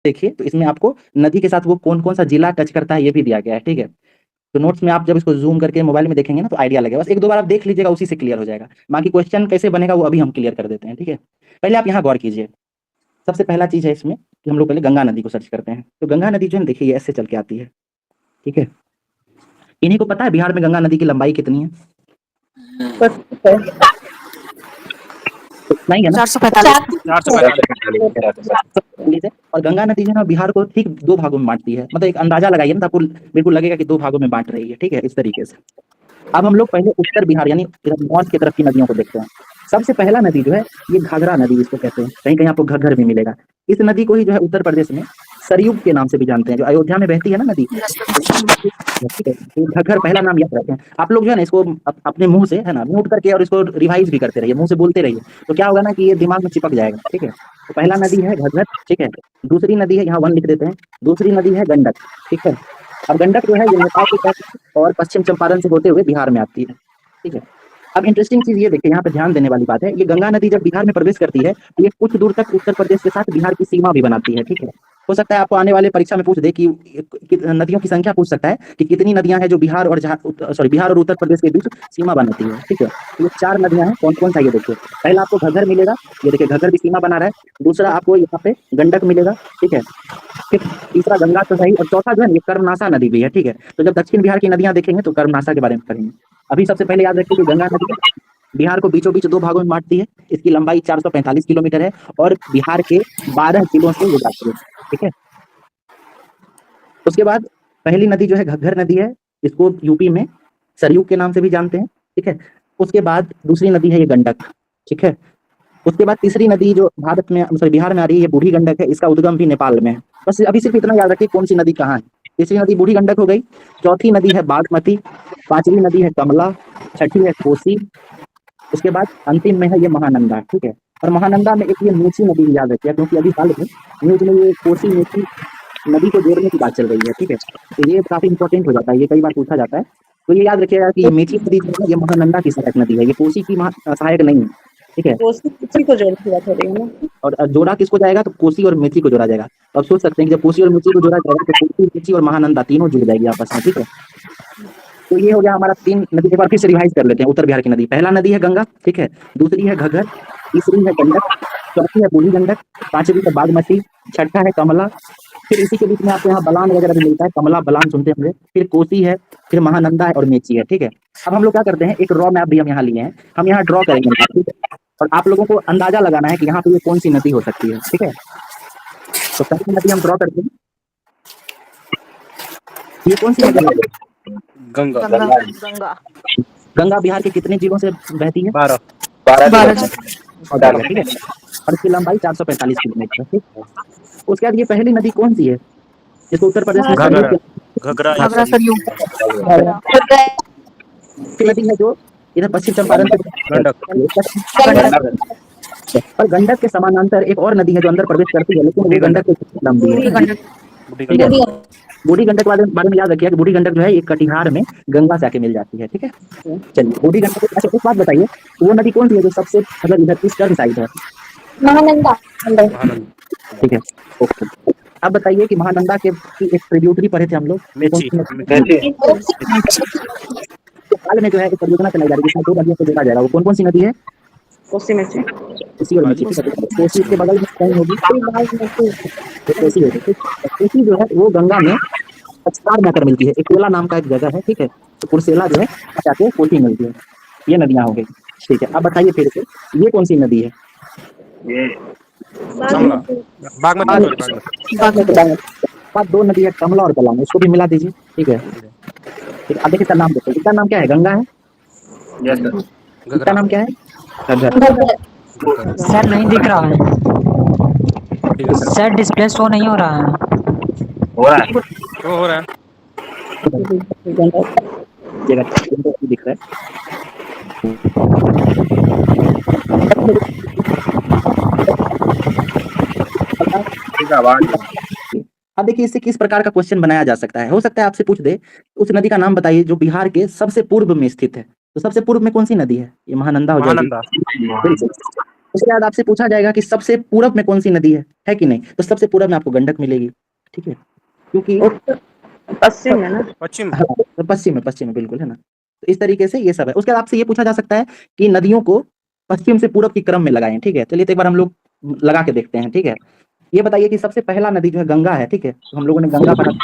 देखिए तो इसमें आपको नदी के साथ वो कौन कौन सा जिला टच करता है ये भी दिया गया है, ठीक है। तो नोट्स में आप जब इसको जूम करके मोबाइल में देखेंगे ना तो आइडिया लगेगा, बस एक दो बार आप देख लीजिएगा, उसी से क्लियर हो जाएगा। बाकी क्वेश्चन कैसे बनेगा वो अभी हम क्लियर कर देते हैं, ठीक है। पहले आप यहाँ गौर कीजिए, सबसे पहला चीज है इसमें कि हम लोग पहले गंगा नदी को सर्च करते हैं। तो गंगा नदी जो है देखिए ये ऐसे चल के आती है, ठीक है। इन्हीं को पता है बिहार में गंगा नदी की लंबाई कितनी है? नहीं है ना, 445 है। और गंगा नदी जो है ना बिहार को ठीक दो भागों में बांटती है, मतलब एक अंदाजा लगाइए ना तो आपको बिल्कुल लगेगा कि दो भागों में बांट रही है, ठीक है, इस तरीके से। अब हम लोग पहले उत्तर बिहार यानी नॉर्थ की तरफ की नदियों को देखते हैं। सबसे पहला नदी जो है ये घाघरा नदी इसको कहते हैं, कहीं कहीं आपको घग्घर भी मिलेगा। इस नदी को ही जो है उत्तर प्रदेश में सरयू के नाम से भी जानते हैं, जो अयोध्या में बहती है ना नदी, ठीक है। तो घग्घर पहला नाम याद रखें आप लोग, जो है ना इसको अपने मुंह से है ना म्यूट करके और इसको रिवाइज भी करते रहिए, मुंह से बोलते रहिए, तो क्या होगा ना कि ये दिमाग में चिपक जाएगा, ठीक है। तो पहला नदी है घग्घर, ठीक है। दूसरी नदी है, यहाँ वन लिख देते हैं, दूसरी नदी है गंडक, ठीक है। अब गंडक जो है ये नेपाल के तट और पश्चिम चंपारण से होते हुए बिहार में आती है, ठीक है। अब इंटरेस्टिंग चीज ये देखिए, यहाँ पे ध्यान देने वाली बात है, ये गंगा नदी जब बिहार में प्रवेश करती है तो ये कुछ दूर तक उत्तर प्रदेश के साथ बिहार की सीमा भी बनाती है, ठीक है। हो सकता है आपको आने वाले परीक्षा में पूछ दे कि नदियों की संख्या पूछ सकता है कि कितनी नदियां हैं जो बिहार और बिहार और उत्तर प्रदेश के बीच सीमा बनाती है, ठीक है। तो ये 4 नदियां हैं, कौन कौन सा ये देखिए। पहला आपको घग्घर मिलेगा, ये देखिए घग्घर भी सीमा बना रहा है। दूसरा आपको यहाँ पे गंडक मिलेगा, ठीक है। फिर तीसरा गंगा तो सही, और चौथा जो है ये कर्मनाशा नदी भी है, ठीक है। तो जब दक्षिण बिहार की नदियां देखेंगे तो कर्मनाशा के बारे में पढ़ेंगे। अभी सबसे पहले याद रखिए कि गंगा नदी बिहार को बीचों बीच दो भागों में बांटती है। इसकी लंबाई 445 किलोमीटर है और बिहार के 12 जिलों से गुजरती है, ठीक है। उसके बाद पहली नदी जो है घग्घर नदी है, इसको यूपी में सरयू के नाम से भी जानते हैं, ठीक है। उसके बाद दूसरी नदी है ये गंडक, ठीक है। उसके बाद तीसरी नदी जो भारत में सॉरी बिहार में आ रही है ये बूढ़ी गंडक है, इसका उद्गम भी नेपाल में है। बस अभी सिर्फ इतना याद रखिए कौन सी नदी कहाँ है। तीसरी नदी बूढ़ी गंडक हो गई, चौथी नदी है बागमती, पांचवी नदी है कमला, छठी है कोसी, उसके बाद अंतिम में है ये महानंदा, ठीक है। और महानंदा में एक ये मेची नदी भी याद रखिए, क्योंकि अभी हाल में न्यूज में ये कोसी मेची नदी को जोड़ने की बात चल रही है, ठीक है। तो ये काफी इंपॉर्टेंट हो जाता है, ये कई बार पूछा जाता है। तो ये याद रखिएगा कि ये मेची नदी जो है ये महानंदा की सहायक नदी है, ये कोसी की सहायक नहीं है, ठीक है। कोसी को जोड़ के बात हो रही है ना। और जोड़ा किसको जाएगा तो कोसी और मेची को जोड़ा जाएगा। तो आप सोच सकते हैं कि जब कोसी और मेची को जोड़ा जाएगा तो कोसी, मेची और महानंदा तीनों जुड़ जाएगी आपस में, ठीक है। तो ये हो गया हमारा 3 नदी। एक बार फिर से रिवाइज कर लेते हैं उत्तर बिहार की नदी। पहला नदी है गंगा, ठीक है। दूसरी है घग्घर, तीसरी है गंडक, चौथी है बूढ़ी गंडक, पांचवी है बागमती, छठा है कमला। फिर इसी के बीच में आपको यहाँ बलान वगैरह भी मिलता है, कमला बलान सुनते होंगे। फिर कोसी है, फिर महानंदा है और मेची है, ठीक है। अब हम लोग क्या करते हैं, एक रॉ मैप भी हम यहाँ लिए हैं, हम यहाँ ड्रॉ करेंगे, ठीक है। और आप लोगों को अंदाजा लगाना है कि यहाँ पे ये कौन सी नदी हो सकती है, ठीक है। तो पहली नदी हम ड्रॉ करते हैं, ये कौन सी नदी है? गंगा। गंगा गंगा बिहार के कितने जिलों से बहती है? 12 ठीक है। और इसकी लंबाई 445 किलोमीटर है, ठीक। उसके बाद ये पहली नदी कौन सी है जिसको उत्तर प्रदेश में घघरा सरयू नदी है जो इधर पश्चिम चंपारण और गंडक के समानांतर एक और नदी है जो अंदर प्रवेश करती है, लेकिन वो गंडक से लंबी है, ठीक है। बूढ़ी गंडक बारे में याद रखिए कि बूढ़ी गंडक जो है एक कटिहार में गंगा से आके मिल जाती है, ठीक है। चलिए बूढ़ी गंडक, अच्छा एक बात बताइए, वो नदी कौन सी है जो सबसे मतलब इधर किस टर्न साइड है? महानंदा, ठीक है, ओके। अब बताइए कि महानंदा के एक ट्रिब्यूटरी पढ़े थे हम लोग, हाल में जो है एक परियोजना चलाई जा रही है जिसमें 2 नदियों को जोड़ा जाएगा, वो कौन कौन सी नदी है? कोसी में से कोसी और मेची, कोसी के बगल में कौन होगी? कोसी होगी, ठीक। कोसी जो है वो गंगा में अक्षकार में आकर मिलती है, एकोला नाम का एक जगह है, ठीक है। तो कुर्सेला जो है जाके कोसी मिलती है, ये नदियां हो गई, ठीक है। अब बताइए फिर से ये कौन सी नदी है? ये बागमती। 2 नदी है कमला और बलान, इसको भी मिला दीजिए, ठीक है। अब देखिए इसका नाम देखो, इसका नाम क्या है? गंगा है, इसका नाम क्या है? सर नहीं दिख रहा है सर, डिस्प्ले शो नहीं हो रहा है। हो रहा है दिख रहा है। अब देखिए इससे किस प्रकार का क्वेश्चन बनाया जा सकता है। हो सकता है आपसे पूछ दे उस नदी का नाम बताइए जो बिहार के सबसे पूर्व में स्थित है। तो सबसे पूर्व में कौन सी नदी है? ये महानंदा हो जाएगी। उसके बाद आपसे पूछा जाएगा कि सबसे पूरब में कौन सी नदी है कि नहीं? तो सबसे पूरब में आपको गंडक मिलेगी, ठीक है, क्योंकि उत्तर पश्चिम है ना? पश्चिम। हाँ, तो पश्चिम में बिल्कुल है ना। तो इस तरीके से ये सब है। उसके बाद आपसे ये पूछा जा सकता है कि नदियों को पश्चिम से पूरब की क्रम में लगाएं, ठीक है। चलिए तो एक बार हम लोग लगा के देखते हैं, ठीक है। ये बताइए कि सबसे पहला नदी जो है गंगा है, ठीक है। तो हम लोगों ने गंगा पढ़ा था।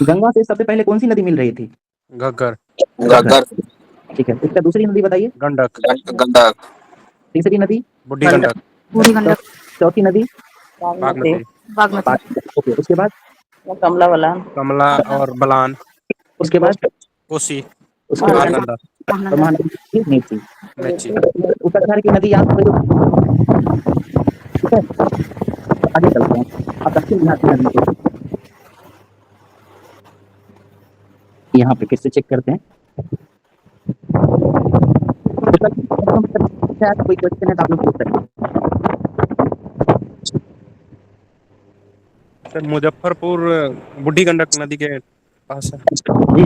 गंगा से सबसे पहले कौन सी नदी मिल रही थी? घग्गर। घग्गर, ठीक है। इसका दूसरी नदी बताइए। गंडक। गंडक, तीसरी नदी? बूढ़ी गंडक। बूढ़ी गंडक, चौथी नदी? बागमती, बागमती। ओके, उसके बाद? कमला बलान, कमला और बलान। उसके बाद? कोसी। उसके बाद महानंदा। महानदी, नीची। मेची। उत्तराखंड की नदी याद करो, ठीक है। आगे चलते हैं। अब दक्षिण बिहार की नदी को यहाँ पे फिर से चेक करते हैं। कोई क्वेश्चन है तो आप लोग पूछ सकते हैं। सर मुजफ्फरपुर बूढ़ी गंडक नदी के पास है। जी।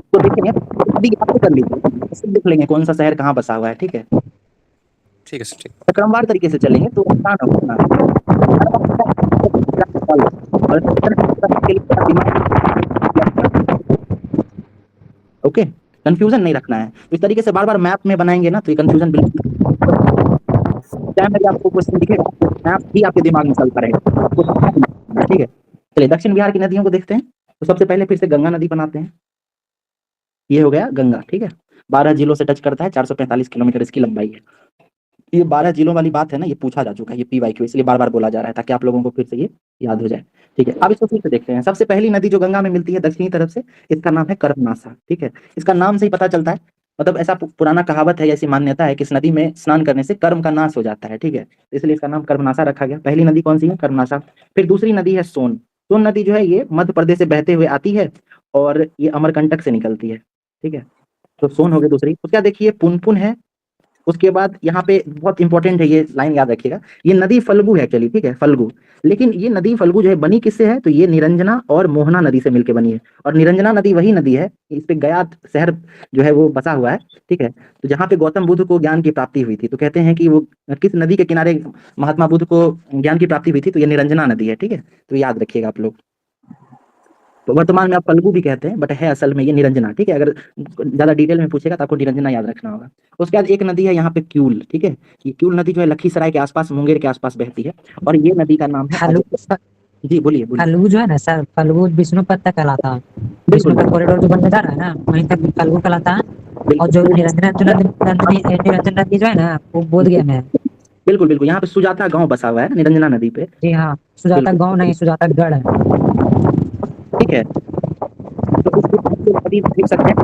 तो देखिए नदी याद कर लीजिए, इससे देख लेंगे कौन सा शहर कहाँ बसा हुआ है, ठीक है। ठीक है सर, ठीक। तो क्रमवार तरीके से चलेंगे तो आसान होगा ना। ओके, कंफ्यूजन नहीं रखना है। तो इस तरीके से बार बार मैप में बनाएंगे ना तो ये कंफ्यूजन बिल्कुल, चाहे मेरे आपको क्वेश्चन दिखेगा मैप भी आपके दिमाग में चलता रहेगा, ठीक है। चलिए दक्षिण बिहार की नदियों को देखते हैं। तो सबसे पहले फिर से गंगा नदी बनाते हैं। ये हो गया गंगा, ठीक है। 12 जिलों से टच करता है, 445 किलोमीटर इसकी लंबाई है। ये 12 जिलों वाली बात है ना, ये पूछा जा चुका है, ये PYQ इसलिए बार बार बोला जा रहा है ताकि आप लोगों को फिर से ये याद हो जाए, ठीक है। अब इसको फिर से देखते हैं। सबसे पहली नदी जो गंगा में मिलती है दक्षिणी तरफ से, इसका नाम है कर्मनासा, ठीक है। इसका नाम से ही पता चलता है, मतलब ऐसा पुराना कहावत है, ऐसी मान्यता है कि इस नदी में स्नान करने से कर्म का नाश हो जाता है, ठीक है। इसलिए इसका नाम कर्मनासा रखा गया। पहली नदी कौन सी है? कर्मनासा। फिर दूसरी नदी है सोन। सोन नदी जो है ये मध्य प्रदेश से बहते हुए आती है और ये अमरकंटक से निकलती है, ठीक है। तो सोन हो गई दूसरी। उसके बाद देखिए पुनपुन है। उसके बाद यहाँ पे बहुत इंपॉर्टेंट है, ये लाइन याद रखिएगा। ये नदी फल्गु है एक्चुअली, ठीक है, फल्गु। लेकिन ये नदी फल्गु जो है बनी किससे है? तो ये निरंजना और मोहना नदी से मिलकर बनी है। और निरंजना नदी वही नदी है, इस पे गया शहर जो है वो बसा हुआ है, ठीक है। तो जहाँ पे गौतम बुद्ध को ज्ञान की प्राप्ति हुई थी, तो कहते हैं कि वो किस नदी के किनारे महात्मा बुद्ध को ज्ञान की प्राप्ति हुई थी? तो ये निरंजना नदी है, ठीक है। तो याद रखिएगा आप लोग। तो वर्तमान में आप फल्गु भी कहते हैं, बट है असल में ये निरंजना, ठीक है। अगर ज्यादा डिटेल में पूछेगा तो आपको निरंजना याद रखना होगा। उसके बाद एक नदी है यहाँ पे क्यूल, ठीक है। ये क्यूल नदी जो है लखीसराय के आसपास, मुंगेर के आसपास बहती है और ये नदी का नाम है जी बोलिए बोलिए। फल्गु जो है ना सर, फल्गु विष्णुपद तक कहलाता है। विष्णुपद कॉरिडोर जो बनने जा रहा है ना, वहीं तक फल्गु कहलाता है। और जो निरंजन नदी जो है ना, वो बोध गया में है। बिल्कुल बिल्कुल, यहाँ पे सुजाता गांव बसा हुआ है निरंजना नदी पे। जी हाँ, सुजाता गांव नहीं, सुजाता गढ़ है, ठीक है। तो इस नदी देख सकते हैं।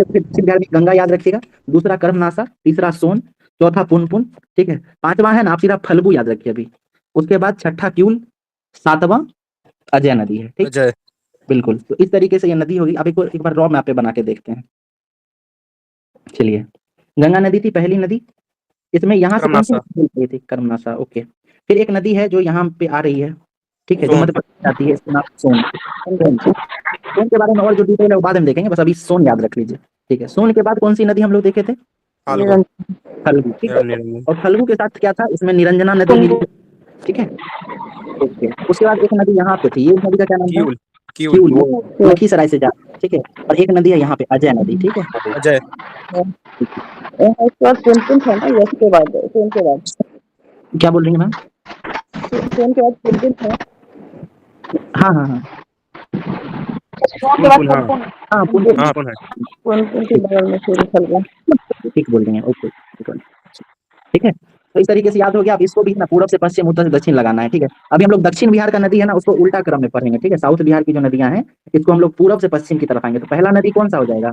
फिर बिहार में गंगा याद रखिएगा, दूसरा कर्मनासा, तीसरा सोन, चौथा पुनपुन, ठीक है। पांचवा है ना आप सीधा फल्गु याद रखिए अभी। उसके बाद छठा क्यूल, सातवां अजय नदी है, ठीक। अजय। बिल्कुल, तो इस तरीके से ये नदी होगी। अब एक बार रॉ मैप पे बना के देखते हैं। चलिए, गंगा नदी थी पहली नदी, इसमें यहाँ से कौन सी नदी मिल रही थी? कर्मनासा, ओके। फिर एक नदी है जो यहाँ पे आ रही है, ठीक है, जो मध्य प्रदेश आती है, इसका नाम सोन। सोन के बारे में और जो डिटेल है वो बाद में देखेंगे, बस अभी सोन याद रख लीजिए, ठीक है। सोन के बाद कौन सी नदी हम लोग देखे थे? फल्गु, ठीक है। और फल्गु के साथ क्या था? इसमें निरंजना नदी मिली, ठीक है, ओके। उसके बाद एक नदी यहाँ पे थी, ये नदी का क्या नाम था? क्यूल, वो लखीसराय से जा, ठीक है। और एक नदी है यहाँ पे अजय नदी, ठीक है, अजय। उसके बाद पुनपुन था ना, उसके बाद सोन के बाद क्या बोल रही हैं मैम? सोन के बाद पुनपुन था। हाँ हाँ हाँ सोन के बाद पुनपुन, हाँ पुनपुन है, पुनपुन के बगल में फिर फल्गु, ठीक बोल रही हैं, ओके, ठीक है। तो इस तरीके से याद हो गया। अब इसको भी ना पूरब से पश्चिम, उत्तर से दक्षिण लगाना है, ठीक है। अभी हम लोग दक्षिण बिहार का नदी है ना, उसको उल्टा क्रम में पढ़ेंगे, ठीक है। साउथ बिहार की जो नदियां हैं इसको हम लोग पूरब से पश्चिम की तरफ आएंगे। तो पहला नदी कौन सा हो जाएगा?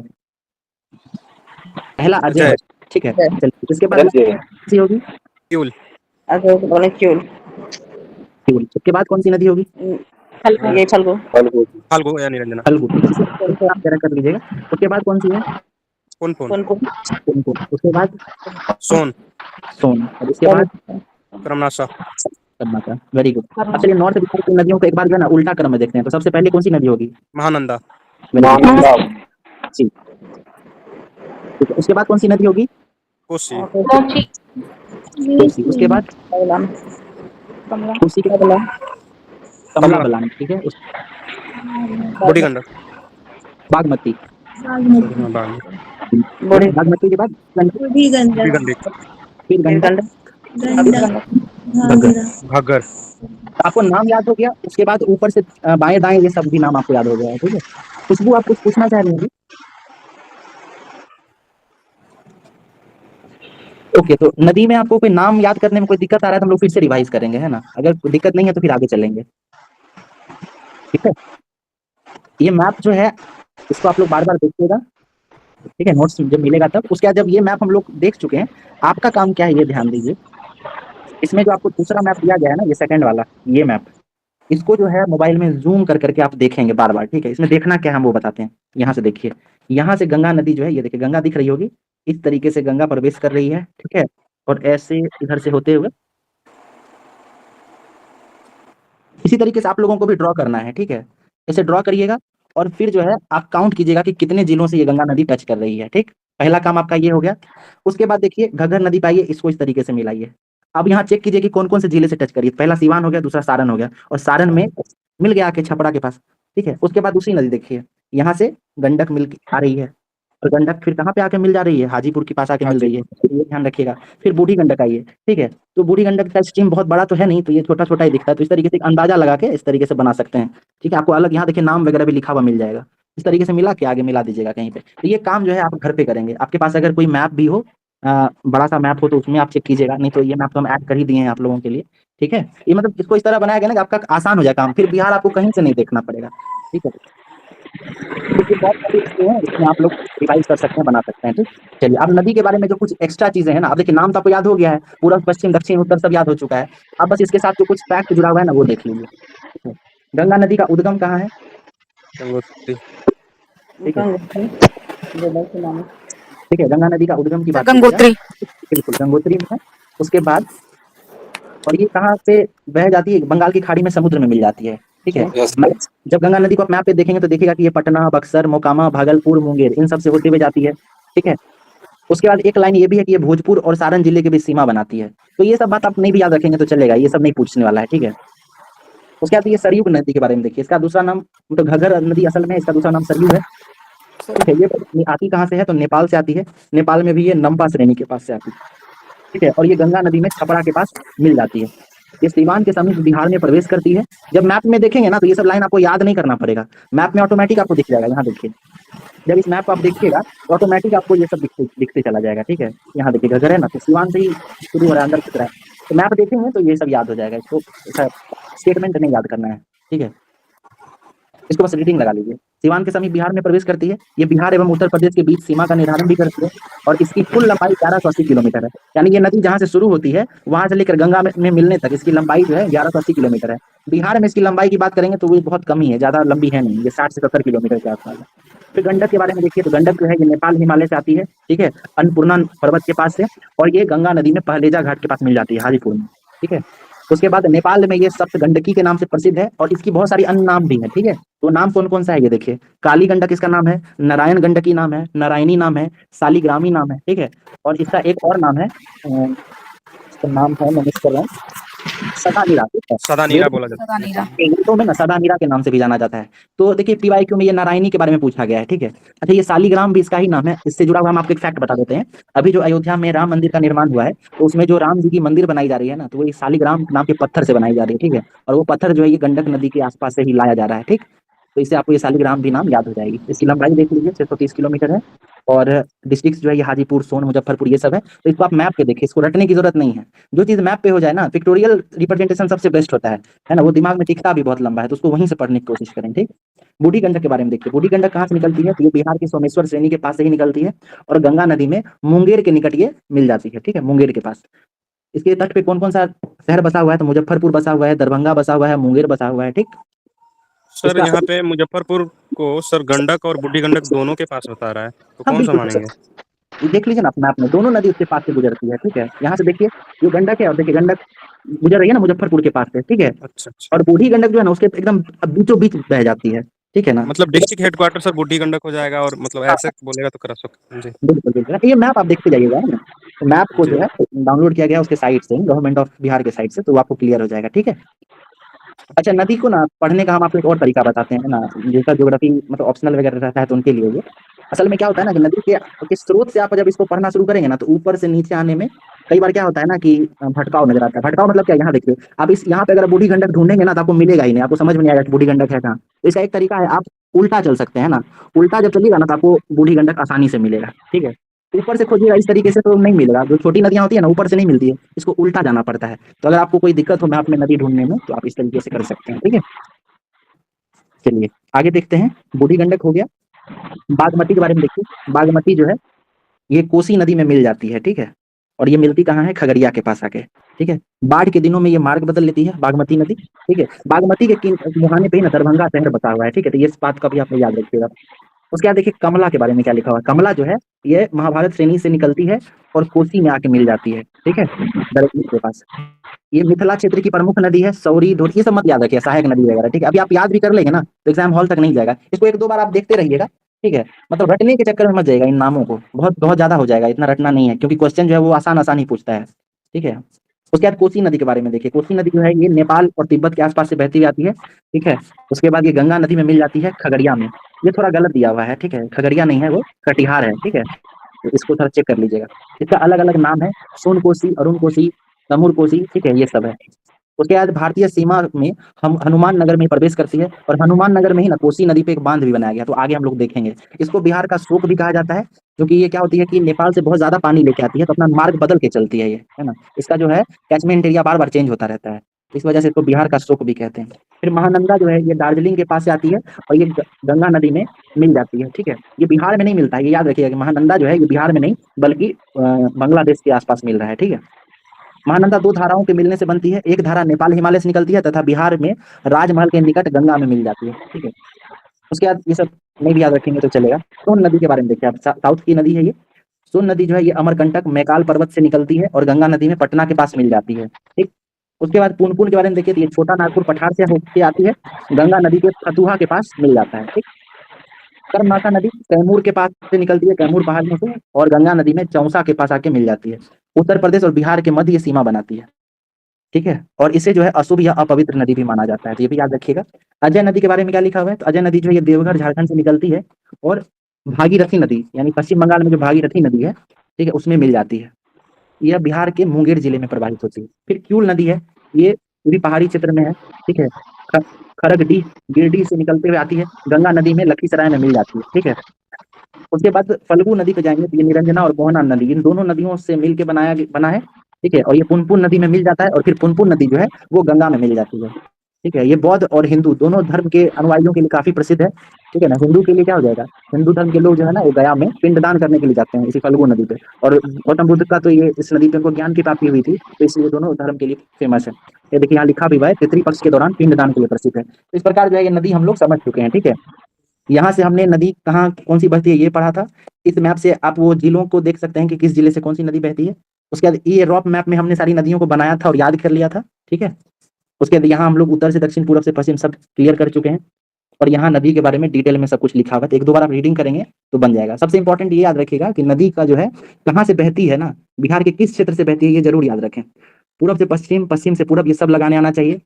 पहला अजय, ठीक है। चलिए, इसके बाद सी होगी क्यूल। अजय के बोले क्यूल। क्यूल। उसके बाद कौन सी नदी होगी? ये फल्गु, फल्गु या निरंजना। फल्गु, जरा कर लीजिएगा। उसके बाद कौन सी है? पुनपुन। उसके बाद सोन। सोन। और उसके बाद कर्मनासा। Karmanasa, very good. अब चलिए नॉर्थ बिहार की नदियों को एक बार जो है ना उल्टा क्रम में देखते हैं। तो सबसे पहले कौन सी नदी होगी? महानंदा। जी। ठीक है, उसके बाद कौन सी नदी होगी? कोसी। कोसी। उसके बाद बगलान, कमला, कोसी के बाद बगलान, कमला बलान, ठीक है। बूढ़ी गंडक। बागमती। सॉरी हाँ, बूढ़ी बागमती के बाद बूढ़ी गंडक। फिर गंडक, फिर गंडक, घग्गर। घग्गर। तो आपको नाम याद हो गया, उसके बाद ऊपर से बाएं दाएं ये सब भी नाम आपको याद हो गया है, ठीक है। खुशबू, आप कुछ पूछना चाह रही हैं? ओके, तो नदी में आपको कोई नाम याद करने में कोई दिक्कत आ रहा है तो हम लोग फिर से रिवाइज करेंगे, है ना। अगर कोई दिक्कत नहीं है तो फिर आगे चलेंगे, ठीक है। ये मैप जो है इसको आप लोग बार बार देखिएगा, ठीक है। नोट्स जब मिलेगा तब, उसके बाद जब ये मैप हम लोग देख चुके हैं, आपका काम क्या है ये ध्यान दीजिए। इसमें जो आपको दूसरा मैप दिया गया है ना, ये सेकंड वाला, ये मैप, इसको जो है मोबाइल में जूम कर करके आप देखेंगे बार बार, ठीक है। इसमें देखना क्या है हम वो बताते हैं। यहाँ से देखिए, यहाँ से गंगा नदी जो है, ये देखिए गंगा दिख रही होगी, इस तरीके से गंगा प्रवेश कर रही है, ठीक है। और ऐसे इधर से होते हुए इसी तरीके से आप लोगों को भी ड्रॉ करना है, ठीक है। ऐसे ड्रॉ करिएगा और फिर जो है आप काउंट कीजिएगा कि कितने जिलों से ये गंगा नदी टच कर रही है, ठीक। पहला काम आपका ये हो गया। उसके बाद देखिए घग्गर नदी पाइए, इसको इस तरीके से मिलाइए। अब यहाँ चेक कीजिए कि कौन कौन से जिले से टच करिए। पहला सीवान हो गया, दूसरा सारण हो गया, और सारण में मिल गया आके छपरा के पास, ठीक है। उसके बाद दूसरी नदी देखिए, यहाँ से गंडक मिल के आ रही है, और गंडक फिर कहाँ पे आके मिल जा रही है? हाजीपुर के पास आके मिल रही है, तो ये ध्यान रखिएगा। फिर बूढ़ी गंडक आई है, ठीक है। तो बूढ़ी गंडक का स्ट्रीम बहुत बड़ा तो है नहीं, तो ये छोटा छोटा ही दिखता है, तो इस तरीके से एक अंदाजा लगा के इस तरीके से बना सकते हैं, ठीक है। आपको अलग यहाँ देखिए नाम वगैरह भी लिखा हुआ मिल जाएगा, इस तरीके से मिला के आगे मिला दीजिएगा कहीं पे। तो ये काम जो है आप घर पे करेंगे। आपके पास अगर कोई मैप भी हो, बड़ा सा मैप हो, तो उसमें आप चेक कीजिएगा, नहीं तो ये मैप तो हम ऐड कर ही दिए हैं आप लोगों के लिए, ठीक है। ये मतलब इसको इस तरह बनाया गया ना कि आपका आसान हो जाए काम, फिर बिहार आपको कहीं से नहीं देखना पड़ेगा, ठीक है। देखिए बहुत सारी चीजें हैं, इसमें आप लोग रिवाइज कर सकते हैं, बना सकते हैं, ठीक। चलिए, अब नदी के बारे में जो कुछ एक्स्ट्रा चीजें हैं ना, अब देखिए नाम तो आपको याद हो गया है, पूर्व पश्चिम दक्षिण उत्तर सब याद हो चुका है। अब बस इसके साथ जो कुछ फैक्ट जुड़ा हुआ है ना, वो देख लीजिए, ठीक है। गंगा नदी का उद्गम कहाँ है? गंगोत्री। ठीक है, गंगोत्री, जिला के नाम ठीक है। गंगा नदी का उद्गम की बात कीजिएगा, गंगोत्री। बिल्कुल गंगोत्री में है। उसके बाद, और ये कहाँ से बह जाती है? बंगाल की खाड़ी में समुद्र में मिल जाती है, ठीक है। जब गंगा नदी को आप मैप पे देखेंगे तो देखिएगा कि ये पटना, बक्सर, मोकामा, भागलपुर, मुंगेर, इन सब से होते हुए जाती है, ठीक है। उसके बाद एक लाइन ये भी है कि ये भोजपुर और सारण जिले के बीच सीमा बनाती है। तो ये सब बात आप नहीं भी याद रखेंगे तो चलेगा, ये सब नहीं पूछने वाला है, ठीक है। उसके बाद ये सरयू नदी के बारे में देखिए, इसका दूसरा नाम, तो घग्गर नदी असल में इसका दूसरा नाम सरयू है, ठीक है। ये आती कहाँ से है? तो नेपाल से आती है। नेपाल में भी ये नमपा श्रेणी के पास से आती है, ठीक है। और ये गंगा नदी में छपरा के पास मिल जाती है। ये सीवान के समीप बिहार में प्रवेश करती है। जब मैप में देखेंगे ना तो ये सब लाइन आपको याद नहीं करना पड़ेगा, मैप में ऑटोमेटिक आपको दिख जाएगा। यहाँ देखिए, जब इस मैप को आप देखिएगा तो ऑटोमेटिक आपको ये सब दिखते चला जाएगा, ठीक है। यहाँ देखिए घग्गर है ना, तो सीवान से ही शुरू हो रहा है, अंदर की तरह। तो मैप देखेंगे तो ये सब याद हो जाएगा, इसको ऐसा स्टेटमेंट नहीं याद करना है, ठीक है। इसको बस रीडिंग लगा लीजिए। सीवान के समीप बिहार में प्रवेश करती है। ये बिहार एवं उत्तर प्रदेश के बीच सीमा का निर्धारण भी करती है, और इसकी कुल लंबाई 1180 किलोमीटर है। यानी ये नदी जहाँ से शुरू होती है वहां से लेकर गंगा में मिलने तक इसकी लंबाई जो है 1180 किलोमीटर है। बिहार में इसकी लंबाई की बात करेंगे तो वो बहुत कम ही है, ज्यादा लंबी है नहीं, ये 60 से 70 किलोमीटर के आसपास है। फिर गंडक के बारे में देखिए, तो गंडक जो है ये नेपाल हिमालय से आती है, ठीक है, अन्नपूर्णा पर्वत के पास से, और ये गंगा नदी में पहलेजा घाट के पास मिल जाती है, हाजीपुर में, ठीक है। उसके बाद नेपाल में ये सप्त गंडकी के नाम से प्रसिद्ध है, और इसकी बहुत सारी अन्य नाम भी है, ठीक है। तो नाम कौन कौन सा है ये देखिए, काली गंडक इसका नाम है, नारायण गंडकी नाम है, नारायणी नाम है, सालिग्रामी नाम है, ठीक है। और इसका एक और नाम है, इसका नाम है, मैं मिस कर रहा हूँ, सदानीरा, ठीक है। सदानीरा बोला जाता है। वेदों में ना सदानीरा के नाम से भी जाना जाता है। तो देखिए पीवाईक्यू में ये नारायणी के बारे में पूछा गया है, ठीक है। अच्छा, ये सालिग्राम भी इसका ही नाम है। इससे जुड़ा हुआ हम आपको एक फैक्ट बता देते हैं। अभी जो अयोध्या में राम मंदिर का निर्माण हुआ है, तो उसमें जो राम जी की मंदिर बनाई जा रही है ना, तो वो ये सालिग्राम नाम के पत्थर से बनाई जा रही है, ठीक है। और वो पत्थर जो है ये गंडक नदी के आसपास से ही लाया जा रहा है, ठीक। तो इससे आपको ये सालिग्राम भी नाम याद हो जाएगी। इसकी लंबाई देख लीजिए, 630 किलोमीटर है, और डिस्ट्रिक्ट जो है ये हाजीपुर, सोन, मुजफ्फरपुर, ये सब है। तो इसको आप मैप पे देखिए, इसको रटने की जरूरत नहीं है। जो चीज मैप पे हो जाए ना, पिक्टोरियल रिप्रेजेंटेशन सबसे बेस्ट होता है ना, वो दिमाग में टिकता भी बहुत लंबा है, तो उसको वहीं से पढ़ने की कोशिश करें, ठीक। बूढ़ी गंडक के बारे में देखिए, बूढ़ी गंडक कहाँ से निकलती है? तो ये बिहार के सोमेश्वर श्रेणी के पास से ही निकलती है, और गंगा नदी में मुंगेर के निकट ये मिल जाती है, ठीक है, मुंगेर के पास। इसके तट पे कौन कौन सा शहर बसा हुआ है? तो मुजफ्फरपुर बसा हुआ है, दरभंगा बसा हुआ है, मुंगेर बसा हुआ है, ठीक। सर यहाँ पे मुजफ्फरपुर को सर गंडक और बूढ़ी गंडक दोनों के पास बता रहा है, तो हाँ कौन सा बिल्कुल, मानेंगे? ये देख लीजिए ना मैप में, दोनों नदी उसके पास से गुजरती है, ठीक है। यहाँ से देखिए ये गंडक है, और देखिए गंडक गुजर रही है ना मुजफ्फरपुर के पास से, ठीक है। अच्छा अच्छा। और बूढ़ी गंडक जो है ना उसके एकदम बीचों बीच बह जाती है, ठीक है ना। मतलब डिस्ट्रिक्ट हेडक्वार्टर सर बूढ़ी गंडक हो जाएगा और मतलब ऐसे बोलेगा तो कर सकते जी बिल्कुल बिल्कुल, ये मैप आप देखते जाइएगा ना, तो मैप को जो जी है डाउनलोड किया गया उसके साइट से, गवर्नमेंट ऑफ बिहार के साइट से, तो आपको क्लियर हो जाएगा। ठीक है। अच्छा, नदी को ना पढ़ने का हम आपको एक और तरीका बताते हैं ना, जिसका ज्योग्राफी मतलब ऑप्शनल वगैरह रहता है तो उनके लिए ये असल में क्या होता है ना कि नदी के स्रोत से आप जब इसको पढ़ना शुरू करेंगे ना, तो ऊपर से नीचे आने में कई बार क्या होता है ना कि भटकाव नजर आता है। भटकाव मतलब क्या, यहाँ देखिए आप इस यहाँ पे अगर बूढ़ी गंडक ढूंढेंगे ना तो आपको मिलेगा ही नहीं, आपको समझ में नहीं आएगा कि बूढ़ी गंडक है कहाँ। तो इसका एक तरीका है, आप उल्टा चल सकते हैं ना, उल्टा जब चलिएगा ना तो आपको बूढ़ी गंडक आसानी से मिलेगा। ठीक है। ऊपर से खोजिएगा इस तरीके से तो नहीं मिलेगा, जो छोटी नदियां होती है ना ऊपर से नहीं मिलती है, इसको उल्टा जाना पड़ता है। तो अगर आपको कोई दिक्कत हो मैप में नदी ढूंढने में तो आप इस तरीके से कर सकते हैं। ठीक है। चलिए आगे देखते हैं, बूढ़ी गंडक हो गया। बागमती के बारे में देखिए, बागमती जो है ये कोसी नदी में मिल जाती है। ठीक है। और ये मिलती कहाँ है, खगड़िया के पास आके। ठीक है। बाढ़ के दिनों में ये मार्ग बदल लेती है बागमती नदी। ठीक है। बागमती के मुहाने पे ही ना दरभंगा शहर बसा हुआ है। ठीक है, तो ये इस बात का भी आप याद रखिएगा। उसके बाद देखिए कमला के बारे में क्या लिखा हुआ है। कमला जो है ये महाभारत श्रेणी से निकलती है और कोसी में आके मिल जाती है। ठीक है, दरभंगा के पास। ये मिथिला क्षेत्र की प्रमुख नदी है। सौरी, धोरी, ये सब मत याद रखिए, सहायक नदी वगैरह। ठीक है, अभी आप याद भी कर लेंगे ना तो एग्जाम हॉल तक नहीं जाएगा, इसको एक दो बार आप देखते रहिएगा। ठीक है, मतलब रटने के चक्कर में मत जाएगा इन नामों को, बहुत बहुत ज्यादा हो जाएगा, इतना रटना नहीं है, क्योंकि क्वेश्चन जो है वो आसान आसान ही पूछता है। ठीक है। उसके बाद कोसी नदी के बारे में देखिए, कोसी नदी जो है ये नेपाल और तिब्बत के आसपास से बहती हुई आती है। ठीक है। उसके बाद ये गंगा नदी में मिल जाती है खगड़िया में। ये थोड़ा गलत दिया हुआ है। ठीक है, खगड़िया नहीं है, वो कटिहार है। ठीक है, तो इसको थोड़ा चेक कर लीजिएगा। इसका अलग अलग नाम है, सोन कोसी, अरुण कोसी, तमुर कोसी। ठीक है, ये सब है। उसके बाद भारतीय सीमा में हम हनुमान नगर में प्रवेश करती है, और हनुमान नगर में ही ना कोसी नदी पे एक बांध भी बनाया गया, तो आगे हम लोग देखेंगे। इसको बिहार का शोक भी कहा जाता है, क्योंकि ये क्या होती है कि नेपाल से बहुत ज्यादा पानी लेके आती है, तो अपना मार्ग बदल के चलती है ये, है ना। इसका जो है कैचमेंट एरिया बार बार चेंज होता रहता है, इस वजह से इसको बिहार का शोक भी कहते हैं। फिर महानंदा जो है ये दार्जिलिंग के पास से आती है और ये गंगा नदी में मिल जाती है। ठीक है, ये बिहार में नहीं मिलता है, ये याद रखिएगा कि महानंदा जो है ये बिहार में नहीं बल्कि बांग्लादेश के आसपास मिल रहा है। ठीक है। महानंदा दो धाराओं के मिलने से बनती है, एक धारा नेपाल हिमालय से निकलती है तथा बिहार में राजमहल के निकट गंगा में मिल जाती है। ठीक है। उसके बाद ये सब नहीं भी याद रखेंगे तो चलेगा। सोन नदी के बारे में देखिए आप, साउथ की नदी है ये। सोन नदी जो है ये अमरकंटक मैकाल पर्वत से निकलती है और गंगा नदी में पटना के पास मिल जाती है। ठीक। उसके बाद पुनपुन के बारे में देखिए, तो ये छोटा नागपुर पठार से होकर आती है, गंगा नदी के फतुहा के पास मिल जाता है। ठीक। कर्मनाशा नदी कैमूर के पास से निकलती है, कैमूर पहाड़ में से, और गंगा नदी में चौसा के पास आके मिल जाती है। उत्तर प्रदेश और बिहार के मध्य ये सीमा बनाती है। ठीक है, और इसे जो है अशुभ या अपवित्र नदी भी माना जाता है, तो ये भी याद रखिएगा। अजय नदी के बारे में क्या लिखा हुआ है, तो अजय नदी जो है ये देवघर झारखंड से निकलती है और भागीरथी नदी यानी पश्चिम बंगाल में जो भागीरथी नदी है, ठीक है, उसमें मिल जाती है। यह बिहार के मुंगेर जिले में प्रवाहित होती है। फिर क्यूल नदी है, ये भी पहाड़ी क्षेत्र में है। ठीक है, खरगडीह, गिरडीह से निकलते हुए आती है, गंगा नदी में लखीसराय में मिल जाती है। ठीक है। उसके बाद फल्गु नदी पे जाएंगे, तो ये निरंजना और मोहना नदी, इन दोनों नदियों से मिलकर बना है। ठीक है, और ये पुनपुन नदी में मिल जाता है, और फिर पुनपुन नदी जो है वो गंगा में मिल जाती है। ठीक है, ये बौद्ध और हिंदू दोनों धर्म के अनुयायियों के लिए काफी प्रसिद्ध है। ठीक है ना, हिंदू के लिए क्या हो जाएगा, हिंदू धर्म के लोग जो है ना वो गया में पिंडदान करने के लिए जाते हैं इसी फल्गु नदी पे, और गौतम बुद्ध का तो ये इस नदी पे उनको ज्ञान की प्राप्ति हुई थी, तो इसलिए दोनों धर्म के लिए फेमस है। ये देखिए यहाँ लिखा भी हुआ है, पितृपक्ष के दौरान पिंडदान के लिए प्रसिद्ध है। तो इस प्रकार जो है ये नदी हम लोग समझ चुके हैं। ठीक है, यहाँ से हमने नदी कहाँ कौन सी बहती है ये पढ़ा था। इस मैप से आप वो जिलों को देख सकते हैं कि किस जिले से कौन सी नदी बहती है। उसके बाद ये रॉप मैप में हमने सारी नदियों को बनाया था और याद कर लिया था। ठीक है। उसके बाद यहाँ हम लोग उत्तर से दक्षिण, पूर्व से पश्चिम सब क्लियर कर चुके हैं, और यहाँ नदी के बारे में डिटेल में सब कुछ लिखा हुआ है, एक दो बार आप रीडिंग करेंगे तो बन जाएगा। सबसे इंपॉर्टेंट ये याद रखिएगा कि नदी का जो है कहाँ से बहती है ना, बिहार के किस क्षेत्र से बहती है ये जरूर याद रखें। पूर्व से पश्चिम, पश्चिम से पूरब, ये सब लगाने आना चाहिए।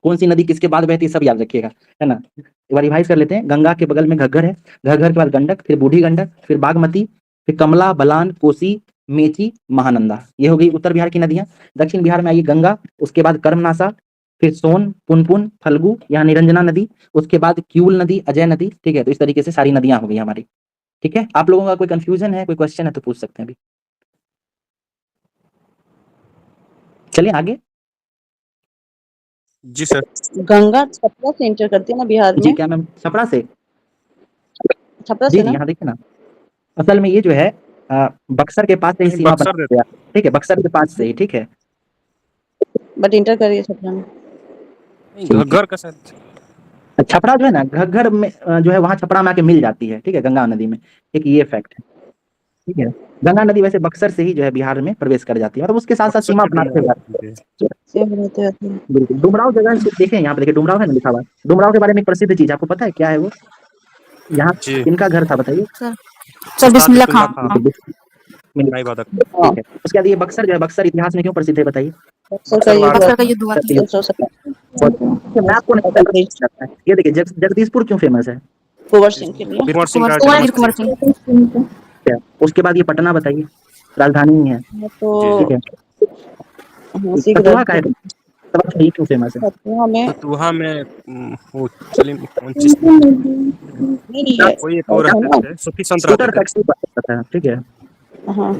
कौन सी नदी किसके बाद बहती है सब याद रखिएगा, है ना। एक बार रिवाइज कर लेते हैं। गंगा के बगल में घग्गर है, घग्गर के बाद गंडक, फिर बूढ़ी गंडक, फिर बागमती, फिर कमला, बलान, कोसी, मेची, महानंदा, ये हो गई उत्तर बिहार की नदियां। दक्षिण बिहार में आई गंगा, उसके बाद कर्मनाशा, फिर सोन, पुनपुन, फल्गु, यहाँ निरंजना नदी, उसके बाद क्यूल नदी, अजय नदी। ठीक है, तो इस तरीके से सारी नदियां हो गई हमारी। ठीक है, आप लोगों का कोई कंफ्यूजन है, कोई क्वेश्चन है तो पूछ सकते हैं अभी। चलिए आगे। जी सर। गंगा छपरा से एंटर करती है ना बिहार जी में, क्या मैम, छपरा से? छपरा जी से जी, ना। यहाँ देखिए ना, असल में ये जो है बक्सर के पास से ही नहीं, सीमा बक्सर बना गया। ठीक है, बक्सर के पास से ही। ठीक है, बट इंटर करिए छपरा में। घग्गर का शायद। छपरा जो है ना, घग्गर में जो है वहां छपरा में आके मिल जाती है। ठीक है, गंगा नदी में, एक ये फैक्ट है। ठीक है, गंगा नदी वैसे बक्सर से ही जो है बिहार में प्रवेश कर जाती है, मतलब उसके साथ साथ बक्सर सीमा के बनाते बीच हुए में। सेम रहते रहते हैं। बिल्कुल डुमराव जगह देखें, यहाँ पे देखिए डुमराव है ना लिखा हुआ। डुमराव के बारे में एक प्रसिद्ध चीज आपको पता है क्या है वो? यहाँ जी किनका घर था बताइए? सर उस्ताद बिस्मिल्लाह बिस्मिल्लाह खां। खां मिल- भाई बादक हाँ, ठीक है। उसके बाद ये बक्सर जो है, बक्सर इतिहास में क्यों प्रसिद्ध है बताइए? बक्सर का बक्सर युद्ध वार हुआ बक्सर का था युद्ध हुआ था। 1370 मैप को नहीं करता है। ये देखिए जगदीशपुर क्यों फेमस है? कुंवर सिंह के लिए। बीरवर सिंह का कुंवर वीर जन्म कुंवर स्थल सिंह। ठीक है। उसके बाद ये पटना बताइए, राजधानी ही है। तो ठीक है। सिख कठुआ का है, राज तब अच्छा ये क्यों फेमस है? फतुहा में फतुहा में वो सलीम कौन चीज नहीं है। कोई एक और रहते थे, सूफी संत रहते स्कूटर थे। फैक्ट्री पता है, ठीक है। हाँ,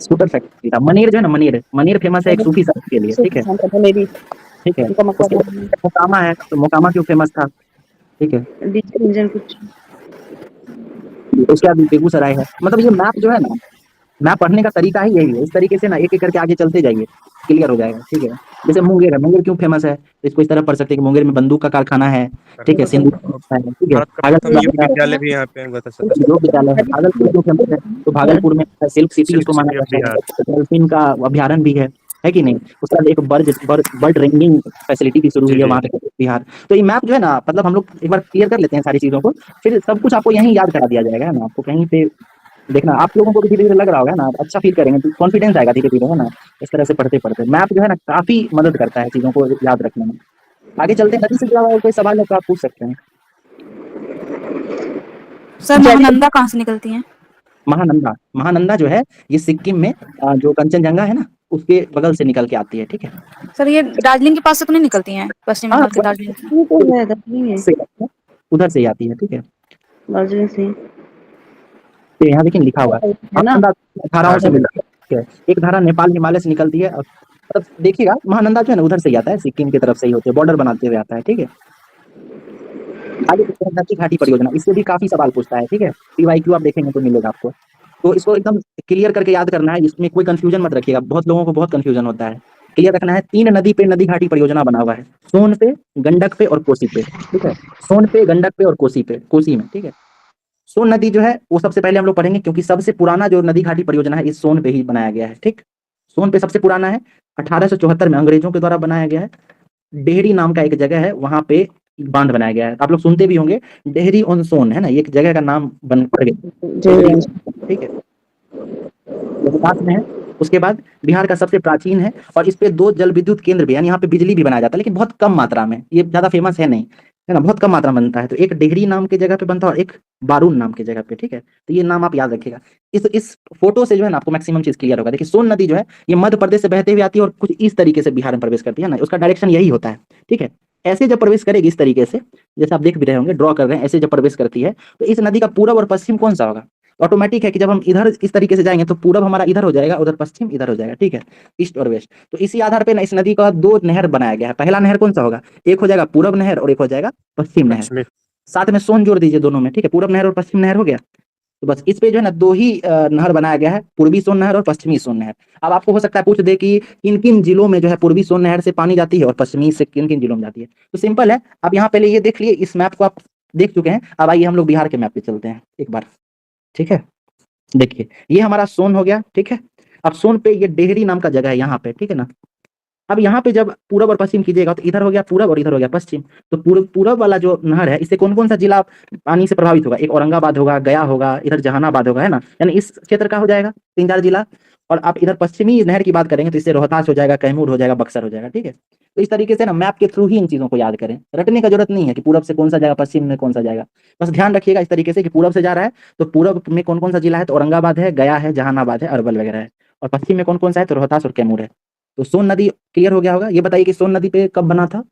स्कूटर फैक्ट्री था। मनेर जो है ना, मनेर फेमस है एक सूफी संत के लिए, ठीक है। मेरी ठीक है। उनका उसके मतलब बाद मोकामा है, तो मोकामा क्यों फेमस था? ठीक है। डीजल इंजन कुछ उसके बाद बेगूसराय है। मतलब ये मैप जो है ना, मैप पढ़ने का तरीका ही यही है। इस तरीके से ना एक एक करके आगे चलते जाइए, क्लियर हो जाएगा। ठीक है। जैसे मुंगेर है, मुंगेर क्यों फेमस है? तो इसको इस तरह पढ़ सकते हैं कि मुंगेर में बंदूक का कारखाना है, ठीक है। सिंधु है, ठीक है। भारत का प्रथम योग भागलपुर विद्यालय भी यहाँ पे बता सकते योग विद्यालय है। भागलपुर क्यों फेमस है? तो भागलपुर में सिल्क सिटी सिल्क उसको माना सिटी ऑफ जाता बिहार। है। डॉल्फिन का अभ्यारण्य भी है कि नहीं? उसके बाद एक बर्ड रेंजिंग फैसिलिटी भी शुरू जी हुई है जी वहाँ पे बिहार। तो ये मैप जो है ना, मतलब हम लोग एक बार क्लियर कर लेते हैं सारी चीजों को, फिर सब कुछ आपको यहीं याद करा दिया जाएगा, है ना। आपको कहीं पे देखना, आप लोगों को भी धीरे धीरे लग रहा होगा ना, अच्छा फील करेंगे, तो कॉन्फिडेंस आएगा धीरे धीरे, है ना। इस तरह से पढ़ते पढ़ते मैप जो है ना काफी मदद करता है चीजों को याद रखने में। आगे चलते हैं, नदी से जुड़ा हुआ कोई सवाल है तो आप पूछ सकते हैं। सर महानंदा कहाँ से निकलती हैं? महानंदा, महानंदा जो है ये सिक्किम में जो कंचनजंगा है ना, उसके बगल से निकल के आती है, ठीक है। सर ये दार्जिलिंग के पास से तो नहीं निकलती हैं? पश्चिम हाँ, बंगाल के दार्जिलिंग से? ये तो है दार्जिलिंग है से उधर से ही आती है, ठीक है। दार्जिलिंग से तो यहाँ देखिए लिखा हुआ है है ना। महानंदा धाराओं से दार्जिलिंग मिलती है, ठीक है। एक धारा नेपाल हिमालय से निकलती है, और मतलब देखिएगा महानंदा जो है ना उधर से ही आता है, सिक्किम की तरफ से ही होते हैं, बॉर्डर बनाते हुए आता है, ठीक है। आगे देखते हैं नदी घाटी परियोजना, इससे भी काफी सवाल पूछता है, ठीक है। PYQ आप देखेंगे तो मिलेगा आपको। तो इसको एकदम क्लियर करके याद करना है, इसमें कोई कंफ्यूजन मत रखिएगा, बहुत लोगों को बहुत कंफ्यूजन होता है। क्लियर रखना है, 3 नदी पे नदी घाटी परियोजना बना हुआ है, सोन पे, गंडक पे और कोसी पे, ठीक है। सोन पे, गंडक पे और कोसी पे, कोसी में, ठीक है। सोन नदी जो है वो सबसे पहले हम लोग पढ़ेंगे, क्योंकि सबसे पुराना जो नदी घाटी परियोजना है इस सोन पे ही बनाया गया है, ठीक। सोन पे सबसे पुराना है, 1874 में अंग्रेजों के द्वारा बनाया गया है। डेहरी नाम का एक जगह है, वहां पे बांध बनाया गया है, आप लोग सुनते भी होंगे, डेहरी ऑन सोन, है ना, ये एक जगह का नाम बन पड़ गया, डेहरी, ठीक है। रोहतास में है। उसके बाद बिहार का सबसे प्राचीन है, और इस पे 2 जल विद्युत केंद्र भी, यानी यहाँ पे बिजली भी बनाया जाता है, लेकिन बहुत कम मात्रा में, ये ज्यादा फेमस है नहीं, है ना, बहुत कम मात्रा में बनता है। तो एक डेहरी नाम की जगह पे बनता है और एक बारून नाम की जगह पे, ठीक है। तो ये नाम आप याद रखिएगा। इस फोटो से जो है ना आपको मैक्सिमम चीज क्लियर होगा। देखिए सोन नदी जो है ये मध्य प्रदेश से बहते हुए आती है और कुछ इस तरीके से बिहार में प्रवेश करती है ना, उसका डायरेक्शन यही होता है, ठीक है। ऐसे जब प्रवेश करेगी इस तरीके से, जैसे आप देख भी रहे होंगे, ड्रॉ कर रहे हैं, ऐसे जब प्रवेश करती है, तो इस नदी का पूरब और पश्चिम कौन सा होगा? ऑटोमेटिक है कि जब हम इधर इस तरीके से जाएंगे तो पूरब हमारा इधर हो जाएगा, उधर पश्चिम इधर हो जाएगा, ठीक है, ईस्ट और वेस्ट। तो इसी आधार पे ना इस नदी का 2 नहर बनाया गया है। पहला नहर कौन सा होगा? एक हो जाएगा पूरब नहर और एक हो जाएगा पश्चिम नहर। लक्ष्मी साथ में सोन जोड़ दीजिए दोनों में, ठीक है, पूरब नहर और पश्चिम नहर हो गया। तो बस इस पे जो है ना 2 ही नहर बनाया गया है, पूर्वी सोन नहर और पश्चिमी सोन नहर। अब आपको हो सकता है पूछ दे कि किन किन जिलों में जो है पूर्वी सोन नहर से पानी जाती है और पश्चिमी से किन किन जिलों में जाती है। तो सिंपल है, अब यहाँ पहले ये देख लिए, इस मैप को आप देख चुके हैं। अब आइए हम लोग बिहार के मैप पे चलते हैं एक बार, ठीक है। देखिए ये हमारा सोन हो गया, ठीक है। अब सोन पे ये डेहरी नाम का जगह है यहाँ पे, ठीक है ना। अब यहाँ पे जब पूरब और पश्चिम कीजिएगा तो इधर हो गया पूरब और इधर हो गया पश्चिम। तो पूरब वाला जो नहर है, इससे कौन कौन सा जिला पानी से प्रभावित होगा? एक औरंगाबाद होगा, गया होगा, इधर जहानाबाद होगा, है ना, यानी इस क्षेत्र का हो जाएगा 3-4 जिला। और आप इधर पश्चिमी नहर की बात करेंगे तो इससे रोहतास हो जाएगा, कैमूर हो जाएगा, बक्सर हो जाएगा, ठीक है। तो इस तरीके से ना मैप के थ्रू ही इन चीजों को याद करें, रटने का जरूरत नहीं है कि पूरब से कौन सा जाएगा, पश्चिम में कौन सा जाएगा। बस ध्यान रखिएगा इस तरीके से कि पूरब से जा रहा है तो पूरब में कौन कौन सा जिला है, तो औरंगाबाद है, गया है, जहानाबाद है, अरवल वगैरह है। और पश्चिम में कौन कौन सा है, तो रोहतास और कैमूर है। तो सोन नदी क्लियर हो गया होगा। ये बताइए कि सोन नदी पे कब बना था?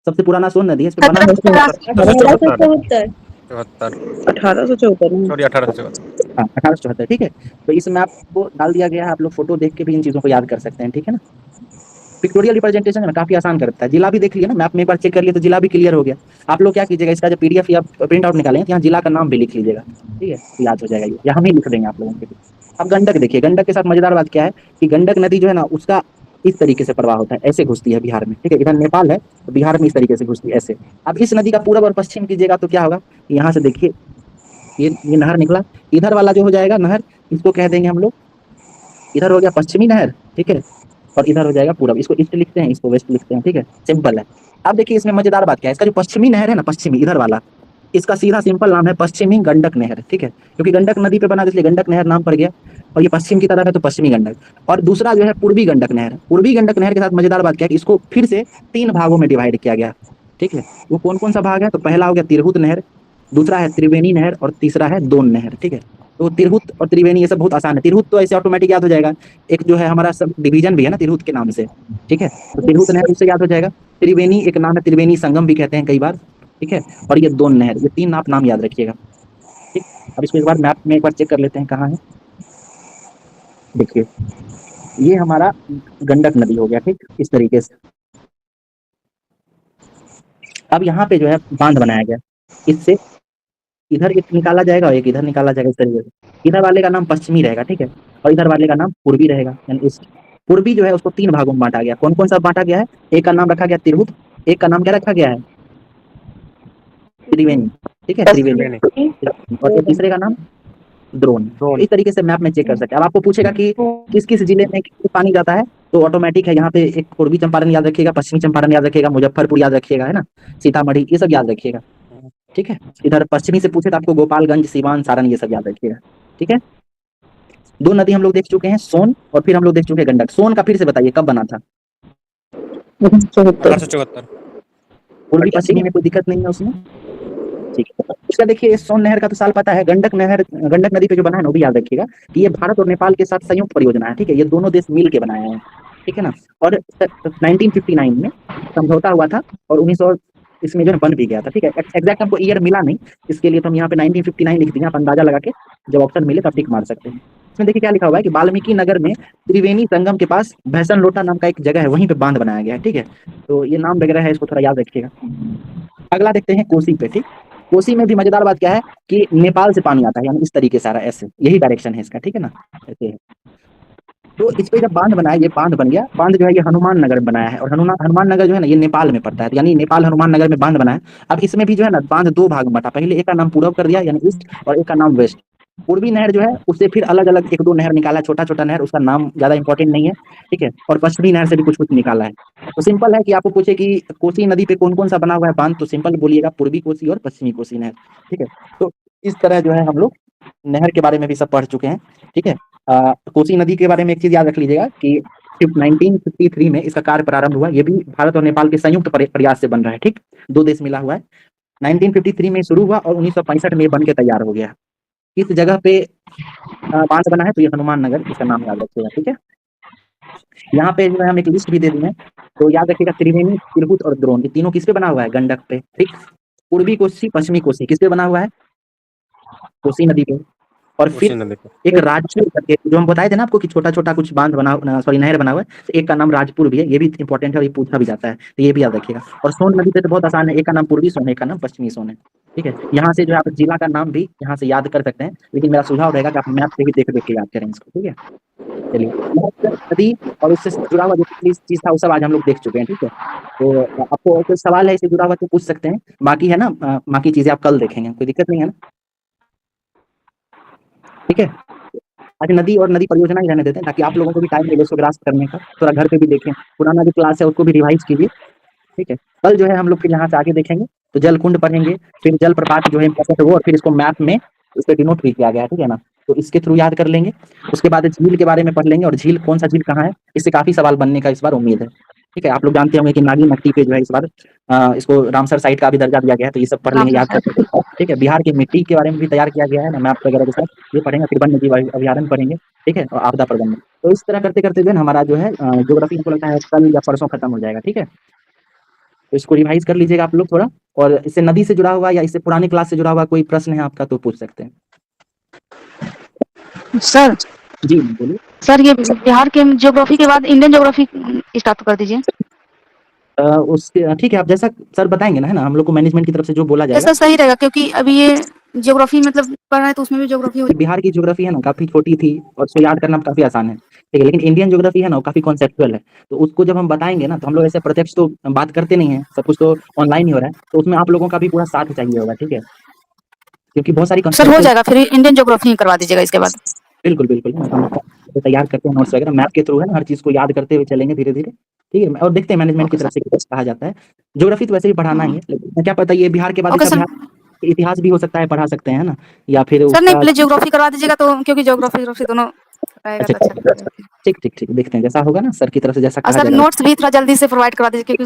सबसे पुराना सोन नदी है, इस पे बना है 1874 1874 सॉरी 1874। हाँ 1874, ठीक है। तो इस मैप को डाल दिया गया है, आप लोग फोटो देख के भी इन चीजों को याद कर सकते हैं, ठीक है ना। पिक्टोरियल रिप्रेजेंटेशन है ना, काफी आसान करता है। जिला भी देख लिया ना मैप में, एक बार चेक कर लिए तो जिला भी क्लियर हो गया। आप लोग क्या कीजिएगा, इसका जो PDF या प्रिंट आउट निकालेंगे तो यहाँ जिला का नाम भी लिख लीजिएगा, ठीक है, याद हो जाएगा ये, या हम ही लिख देंगे आप लोगों के लिए। अब गंडक देखिए, गंडक के साथ मजेदार बात क्या है कि गंडक नदी जो है ना उसका इस तरीके से प्रवाह होता है, ऐसे घुसती है बिहार में, ठीक है। इधर नेपाल है तो बिहार में इस तरीके से घुसती है ऐसे। अब इस नदी का पूरब और पश्चिम कीजिएगा तो क्या होगा, यहाँ से देखिए ये नहर निकला, इधर वाला जो हो जाएगा नहर, इसको कह देंगे हम लोग, इधर हो गया पश्चिमी नहर, ठीक है। और इधर हो जाएगा पूरब। इसको ईस्ट लिखते हैं, इसको वेस्ट लिखते हैं, ठीक है, सिंपल है। अब देखिए इसमें मजेदार बात क्या है, इसका जो पश्चिमी नहर है ना, पश्चिमी इधर वाला, इसका सीधा सिंपल नाम है पश्चिमी गंडक नहर, ठीक है, क्योंकि गंडक नदी पे बना इसलिए गंडक नहर नाम पड़ गया। और ये पश्चिम की तरफ है तो पश्चिमी गंडक। और दूसरा जो है पूर्वी गंडक नहर, पूर्वी गंडक नहर के साथ मजेदार बात क्या है कि इसको फिर से 3 भागों में डिवाइड किया गया, ठीक है। वो कौन कौन सा भाग है, तो पहला हो गया तिरहुत नहर, दूसरा है त्रिवेणी नहर और तीसरा है दोन नहर, ठीक है। तो तिरहुत और त्रिवेणी ये सब बहुत आसान है। तिरहुत तो ऐसे ऑटोमेटिक याद हो जाएगा, एक जो है हमारा सब डिवीजन भी है ना तिरहुत के नाम से, ठीक है, तो तिरहुत नहर उससे याद हो जाएगा। त्रिवेणी एक नाम है, त्रिवेणी संगम भी कहते हैं कई बार, ठीक है। और ये दोन नहर, ये 3 आप नाम याद रखिएगा, ठीक। अब इसको एक बार मैप में एक बार चेक कर लेते हैं कहाँ है। देखिए ये हमारा गंडक नदी हो गया, ठीक, इस तरीके से। अब यहाँ पे जो है बांध बनाया गया, इससे इधर एक निकाला जाएगा और एक इधर निकाला जाएगा, इस तरीके से। इधर वाले का नाम पश्चिमी रहेगा, ठीक है, और इधर वाले का नाम पूर्वी रहेगा, यानी ईस्ट। पूर्वी जो है उसको 3 भागों में बांटा गया। कौन कौन सा बांटा गया है, एक का नाम रखा गया तिरहुत, एक का नाम क्या रखा गया है, त्रिवेणी, ठीक है, त्रिवेणी, और तीसरे का नाम द्रोण। इस तरीके से मैप में चेक कर सकते हैं। अब आपको पूछेगा कि किस किस जिले में पानी जाता है, तो ऑटोमेटिक है यहाँ पे एक पूर्वी चंपारण याद रखिएगा, पश्चिमी चंपारण याद रखिएगा, मुजफ्फरपुर याद रखिएगा, है ना, सीतामढ़ी, ये सब याद रखिएगा, ठीक है। इधर पश्चिमी से पूछे तो आपको गोपालगंज, सीवान, सारण, ये सब याद रखिएगा, ठीक है। 2 नदी हम लोग देख चुके हैं, सोन, और फिर हम लोग देख चुके हैं गंडक। सोन का फिर से बताइए कब बना था, 1874। पूर्वी पश्चिमी में कोई दिक्कत नहीं है उसमें, ठीक है। उसका देखिए सोन नहर का तो साल पता है, गंडक नहर, गंडक नदी पे जो बना है ना वो भी याद रखिएगा कि ये भारत और नेपाल के साथ संयुक्त परियोजना है, ठीक है, ये दोनों देश मिल के बनाए हैं, ठीक है ना। और 1959 में समझौता हुआ था और 1900 इसमें जो है बन भी गया था, ठीक है। एग्जैक्ट हमको ईयर मिला नहीं, इसके लिए तो हम यहाँ पे 1959 लिख दिए, आप अंदाजा लगा के जब ऑप्शन मिले तब टिक मार सकते हैं। इसमें देखिए क्या लिखा हुआ है कि वाल्मीकि नगर में त्रिवेणी संगम के पास भैसन लोटा नाम का एक जगह है, वहीं पे बांध बनाया गया है, ठीक है। तो ये नाम वगैरह है, इसको थोड़ा याद रखिएगा। अगला देखते हैं कोसी पे, ठीक। कोसी में भी मजेदार बात क्या है कि नेपाल से पानी आता है, यानी इस तरीके से आ रहा है, ऐसे, यही डायरेक्शन है इसका, ठीक है ना, ऐसे है। तो इस पे जब बांध बनाया, ये बांध बन गया, बांध जो है ये हनुमान नगर में बनाया है, और हनुमान नगर जो है ना ये नेपाल में पड़ता है, यानी नेपाल हनुमान नगर में बांध बनाया। अब इसमें भी जो है ना बांध 2 भाग में बटा, पहले एक का नाम पूरब कर दिया यानी ईस्ट, और एक का नाम वेस्ट। पूर्वी नहर जो है उससे फिर अलग अलग 1-2 नहर निकाला, छोटा छोटा नहर, उसका नाम ज्यादा इंपॉर्टेंट नहीं है, ठीक है। और पश्चिमी नहर से भी कुछ कुछ निकाला है। तो सिंपल है कि आपको पूछे कि कोसी नदी पे कौन कौन सा बना हुआ है बांध, तो सिंपल बोलिएगा पूर्वी कोसी और पश्चिमी कोसी नहर, ठीक है। तो इस तरह जो है हम लोग नहर के बारे में भी सब पढ़ चुके हैं, ठीक है। कोसी नदी के बारे में एक चीज याद रख लीजिएगा कि 1953 में इसका कार्य प्रारंभ हुआ। ये भी भारत और नेपाल के संयुक्त प्रयास से बन रहा है, ठीक, 2 देश मिला हुआ है। 1953 में शुरू हुआ और 1965 में बन के तैयार हो गया। इस जगह पे बांध बना है, तो ये हनुमान नगर, इसका नाम याद रखिएगा, ठीक है। यहाँ पे जो है हम एक लिस्ट भी दे दी है, तो याद रखिएगा त्रिवेणी, तिरहुत और द्रोण, ये तीनों किस पे बना हुआ है, गंडक पे, ठीक। पूर्वी कोसी, पश्चिमी कोसी किस पे बना हुआ है, कोसी नदी पे। और फिर एक राजपुर करके, जो हम बताए थे ना आपको कि छोटा छोटा कुछ बांध बना, सॉरी नहर बना हुआ है, तो एक का नाम राजपुर भी है, ये भी इंपॉर्टेंट है और ये पूछा भी जाता है, तो ये भी याद रखिएगा। और सोन नदी पे तो बहुत आसान है, एक का नाम पूर्वी सोन है, एक का नाम पश्चिमी सोन है, ठीक है। यहाँ से जो है आप जिला का नाम भी यहाँ से याद कर सकते हैं, लेकिन मेरा सुझाव रहेगा कि आप मैप से भी देख देख के याद करें इसको, ठीक है। चलिए, नदी और उससे जुड़ा हुआ जो चीज था वो सब आज हम लोग देख चुके हैं, ठीक है। तो आपको कोई सवाल है इससे जुड़ा हुआ तो पूछ सकते हैं, बाकी है ना बाकी चीजें आप कल देखेंगे, कोई दिक्कत नहीं है ना, ठीक है। आज नदी और नदी परियोजना ही रहने देते हैं ताकि आप लोगों को भी टाइम मिले उसको ग्रास्प करने का, थोड़ा घर पे भी देखें, पुराना जो क्लास है उसको भी रिवाइज कीजिए, ठीक है। कल जो है हम लोग फिर यहाँ से आगे देखेंगे, तो जल कुंड पढ़ेंगे, फिर जल प्रपात जो है वो, और फिर इसको मैप में इस पे डिनोट भी किया गया है, ठीक है ना, तो इसके थ्रू याद कर लेंगे। उसके बाद झील के बारे में पढ़ लेंगे, और झील कौन सा झील कहाँ है, इससे काफी सवाल बनने का इस बार उम्मीद है, ठीक है। आप लोग जानते होंगे कि नागी नक्टी पे जो है इस बार इसको रामसर साइट का भी दर्जा दिया गया है, तो ये सब पढ़ लेंगे, याद कर, ठीक है। बिहार की मिट्टी के बारे में भी तैयार किया गया है ना मैप वगैरह के साथ, ये पढ़ेंगे। फिर वन्य जीव अभ्यारण्य पढ़ेंगे, ठीक है, और आपदा प्रबंधन। तो इस तरह करते करते जो है हमारा जो है ज्योग्राफी हमको लगता है कल या परसों खत्म हो जाएगा, ठीक है। तो इसको रिवाइज कर लीजिएगा आप लोग थोड़ा, और इससे नदी से जुड़ा हुआ या इससे पुरानी क्लास से जुड़ा हुआ कोई प्रश्न है आपका तो पूछ सकते हैं। सर जी बोलिए सर, ये बिहार के ज्योग्राफी के बाद इंडियन ज्योग्राफी स्टार्ट कर दीजिए। उसके ठीक है, आप जैसा सर बताएंगे ना, है ना, हम लोग को मैनेजमेंट की तरफ से जो बोला जाएगा जैसा सही रहेगा, क्योंकि अभी ये ज्योग्राफी मतलब पढ़ रहे हैं तो उसमें भी ज्योग्राफी हो। बिहार की ज्योग्राफी है ना काफी छोटी थी और उसको याद करना काफी आसान है, ठीक है। लेकिन इंडियन ज्योग्राफी है ना वो काफी कॉन्सेप्चुअल है, तो उसको जब हम बताएंगे ना तो हम लोग ऐसे प्रत्यक्ष तो बात करते नहीं है, सब कुछ तो ऑनलाइन ही हो रहा है, तो उसमें आप लोगों का भी पूरा साथ चाहिए होगा, ठीक है, क्योंकि बहुत सारी सर हो जाएगा, फिर इंडियन ज्योग्राफी करवा दीजिएगा इसके बाद। बिल्कुल बिल्कुल तो तैयार करते हैं नोट्स वगैरह मैप के थ्रू है ना, हर चीज़ को याद करते हुए चलेंगे धीरे-धीरे, ठीक है? और देखते हैं मैनेजमेंट की तरफ से क्या कहा जाता है। ज्योग्राफी तो वैसे भी पढ़ाना ही है, लेकिन क्या पता ये बिहार के बाद ओके इसका सर। बिहार इतिहास भी हो सकता है, पढ़ा सकते हैं ना? या फिर सर नहीं उसका पहले ज्योग्राफी करवा दीजिएगा तो क्योंकि ज्योग्राफी दोनों रहेगा अच्छा तो अच्छा लगेगा। ठीक, देखते हैं जैसा होगा ना सर की तरफ से जैसा और कहा सर जाएगा। नोट्स भी थोड़ा जल्दी से प्रोवाइड करा दीजिए क्योंकि